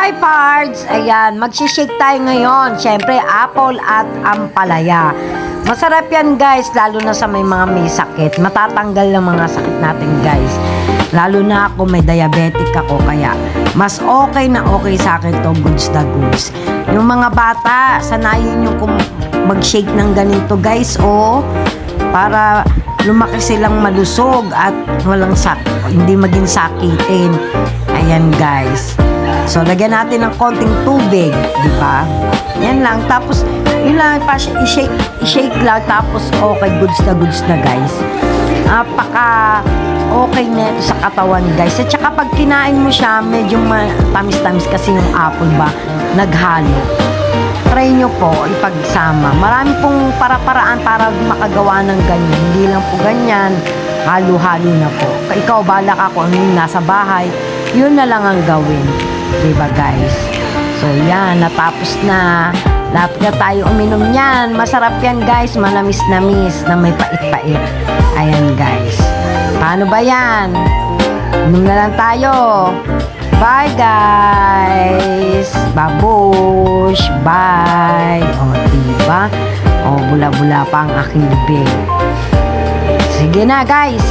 Hi Pards! Ayan, magsishake tayo ngayon. Siyempre, apple at ampalaya. Masarap yan guys, lalo na sa may mga may sakit. Matatanggal ang mga sakit natin guys. Lalo na ako, may diabetic ako, kaya mas okay na okay sa akin to, goods na goods. Yung mga bata, sanayin yung mag-shake ng ganito guys, para lumaki silang malusog at hindi maging sakitin. Ayan guys. So, lagyan natin ng konting tubig, di ba? Yan lang. Tapos, yun lang, i-shake lang. Tapos, okay, goods na guys. Napaka okay na ito sa katawan guys. At saka pag kinain mo siya, medyo tamis-tamis kasi yung apple ba, naghalo. Try nyo po ipagsama. Marami pong para-paraan para makagawa ng ganyan. Hindi lang po ganyan. Halo-halo na po. Ikaw, bala ka kung ano yung nasa bahay, yun na lang ang gawin. Diba guys? So yan, natapos na. Lapit na tayo uminom yan. Masarap yan guys, manamis-namis na may pait-pait. Ayan guys. Paano ba yan? Inom na lang tayo. Bye guys. Babush. Bye. Diba? Bula-bula pa ang aking bibig. Sige na guys.